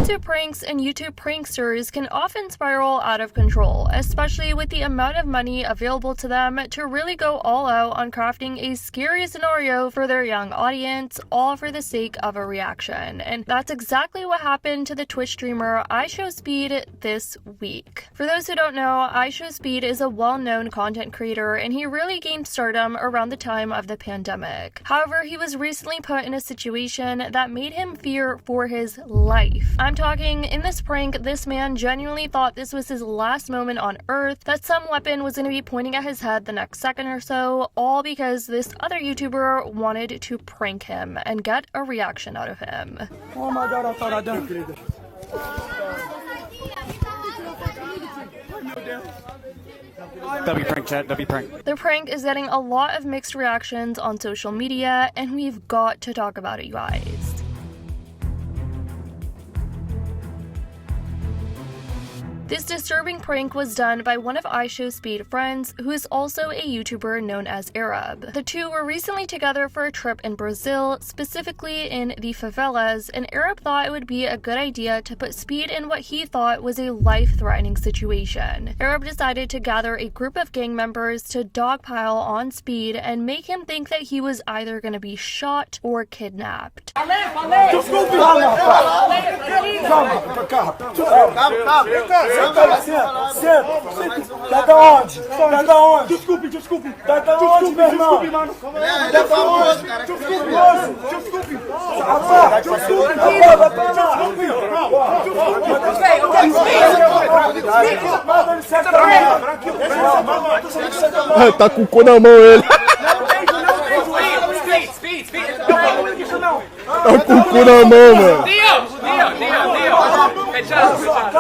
YouTube pranks and YouTube pranksters can often spiral out of control, especially with the amount of money available to them to really go all out on crafting a scary scenario for their young audience, all for the sake of a reaction. And that's exactly what happened to the Twitch streamer IShowSpeed this week. For those who don't know, IShowSpeed is a well-known content creator, and he really gained stardom around the time of the pandemic. However, he was recently put in a situation that made him fear for his life. I'm talking, in this prank, this man genuinely thought this was his last moment on Earth, that some weapon was going to be pointing at his head the next second or so, all because this other YouTuber wanted to prank him and get a reaction out of him. Oh my god, I thought I done it. W prank, chat, W prank. The prank is getting a lot of mixed reactions on social media, and we've got to talk about it, you guys. This disturbing prank was done by one of IShowSpeed friends, who is also a YouTuber known as Arab. The two were recently together for a trip in Brazil, specifically in the favelas, and Arab thought it would be a good idea to put Speed in what he thought was a life-threatening situation. Arab decided to gather a group of gang members to dogpile on Speed and make him think that he was either going to be shot or kidnapped. Tá da onde? Tá da onde? Desculpe. Tá da onde, meu irmão? Tá da onde? Desculpe. Rapaz, desculpe. Vai pra lá. Tá com o cu na mão ele. Speed. Tá com o cu na mão, mano.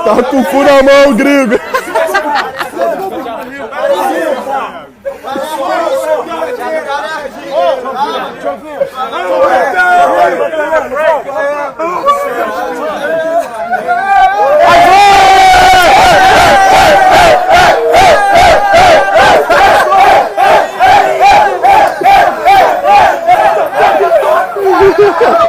Tá com o cu na mão, gringo.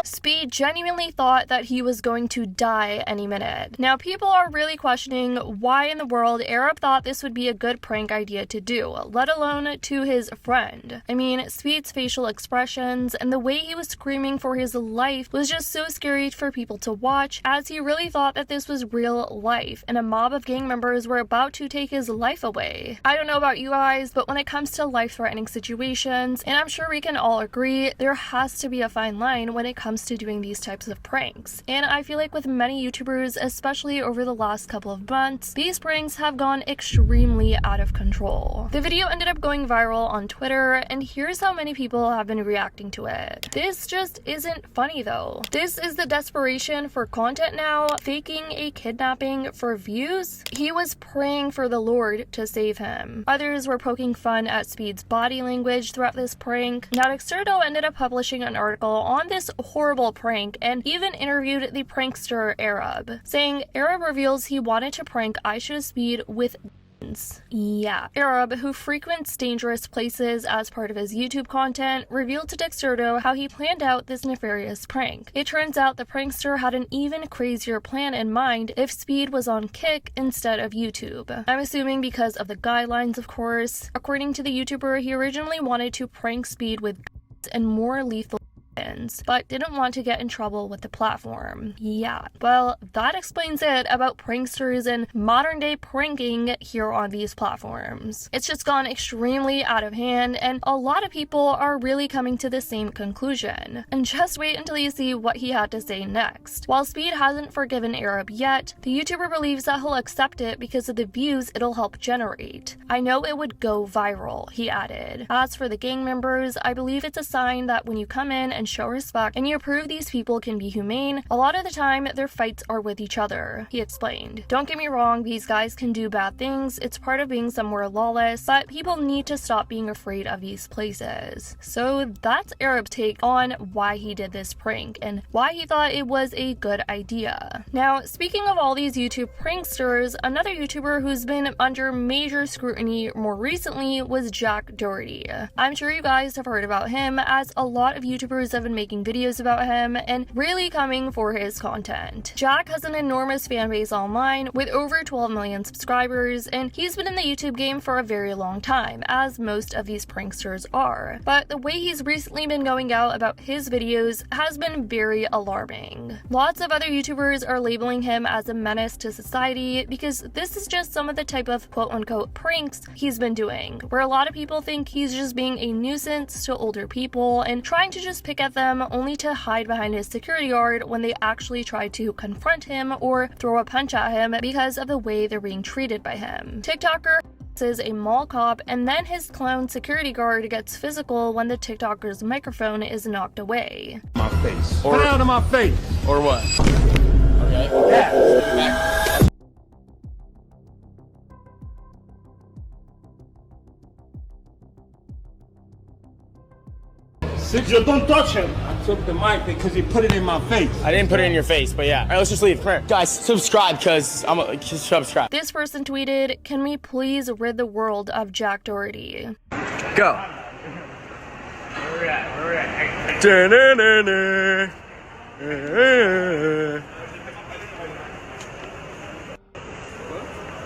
Speed genuinely thought that he was going to die any minute. Now, people are really questioning why in the world Arab thought this would be a good prank idea to do, let alone to his friend. I mean, Speed's facial expressions and the way he was screaming for his life was just so scary for people to watch, as he really thought that this was real life and a mob of gang members were about to take his life away. I don't know about you guys, but when it comes to life-threatening situations, and I'm sure we can all agree, there has to be a fine line when it comes to doing these types of pranks. And I feel like with many YouTubers, especially over the last couple of months, these pranks have gone extremely out of control. The video ended up going viral on Twitter, and here's how many people have been reacting to it. This just isn't funny though. This is the desperation for content now, faking a kidnapping for views. He was praying for the Lord to save him. Others were poking fun at Speed's body language throughout this prank. Now, Doherty ended up publishing an article on this horrible prank and even interviewed the prankster Arab, saying Arab reveals he wanted to prank IShowSpeed with guns. Yeah, Arab, who frequents dangerous places as part of his YouTube content, revealed to Doherty how he planned out this nefarious prank. It turns out the prankster had an even crazier plan in mind if Speed was on Kick instead of YouTube. I'm assuming because of the guidelines, of course. According to the YouTuber, he originally wanted to prank Speed with guns and more lethal but didn't want to get in trouble with the platform. Yeah, well, that explains it about pranksters and modern day pranking here on these platforms. It's just gone extremely out of hand, and a lot of people are really coming to the same conclusion. And just wait until you see what he had to say next. While Speed hasn't forgiven Arab yet, the YouTuber believes that he'll accept it because of the views it'll help generate. I know it would go viral, he added. As for the gang members, I believe it's a sign that when you come in and show respect and you prove these people can be humane, a lot of the time their fights are with each other, he explained. Don't get me wrong, these guys can do bad things, it's part of being somewhere lawless, but people need to stop being afraid of these places. So that's Arab's take on why he did this prank and why he thought it was a good idea. Now, speaking of all these YouTube pranksters, another YouTuber who's been under major scrutiny more recently was Doherty. I'm sure you guys have heard about him, as a lot of YouTubers have been making videos about him and really coming for his content. Jack has an enormous fan base online with over 12 million subscribers, and he's been in the YouTube game for a very long time, as most of these pranksters are. But the way he's recently been going out about his videos has been very alarming. Lots of other YouTubers are labeling him as a menace to society because this is just some of the type of quote-unquote pranks he's been doing, where a lot of people think he's just being a nuisance to older people and trying to just pick at them only to hide behind his security guard when they actually try to confront him or throw a punch at him because of the way they're being treated by him. TikToker is a mall cop, and then his clown security guard gets physical when the TikToker's microphone is knocked away. My face. Or out of my face. Or what? Okay. Yeah. Yo, don't touch him. I took the mic because he put it in my face. I didn't put it in your face, but yeah. All right, let's just leave. Come here. Guys, subscribe, because just subscribe. This person tweeted, "Can we please rid the world of Jack Doherty?" Go. Where we at?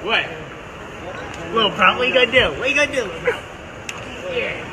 What? Little bro, what you gonna do? What you gonna do, bro? Yeah.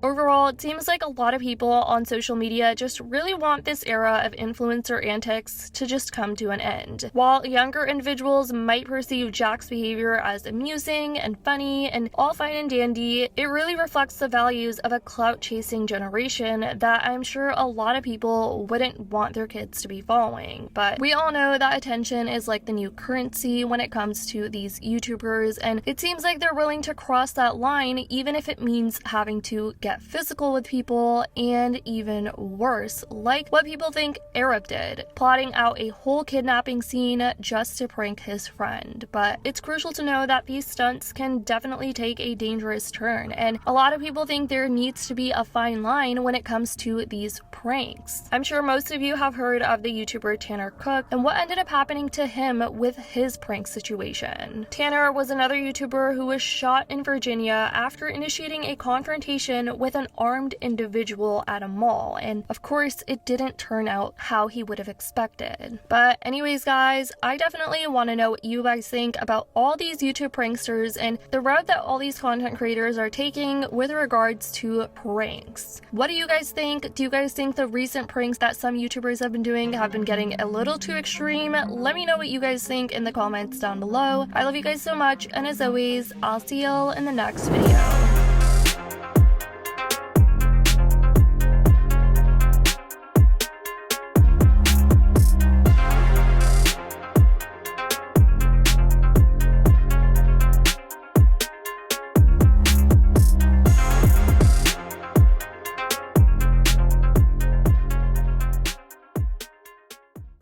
Overall, it seems like a lot of people on social media just really want this era of influencer antics to just come to an end. While younger individuals might perceive Jack's behavior as amusing and funny and all fine and dandy, it really reflects the values of a clout-chasing generation that I'm sure a lot of people wouldn't want their kids to be following. But we all know that attention is like the new currency when it comes to these YouTubers, and it seems like they're willing to cross that line even if it means having to get physical with people, and even worse, like what people think Arab did, plotting out a whole kidnapping scene just to prank his friend. But it's crucial to know that these stunts can definitely take a dangerous turn, and a lot of people think there needs to be a fine line when it comes to these pranks. I'm sure most of you have heard of the YouTuber Tanner Cook and what ended up happening to him with his prank situation. Tanner was another YouTuber who was shot in Virginia after initiating a confrontation with an armed individual at a mall, and of course it didn't turn out how he would have expected. But anyways guys, I definitely want to know what you guys think about all these YouTube pranksters and the route that all these content creators are taking with regards to pranks. What do you guys think? Do you guys think the recent pranks that some YouTubers have been doing have been getting a little too extreme? Let me know what you guys think in the comments down below. I love you guys so much, and as always, I'll see y'all in the next video.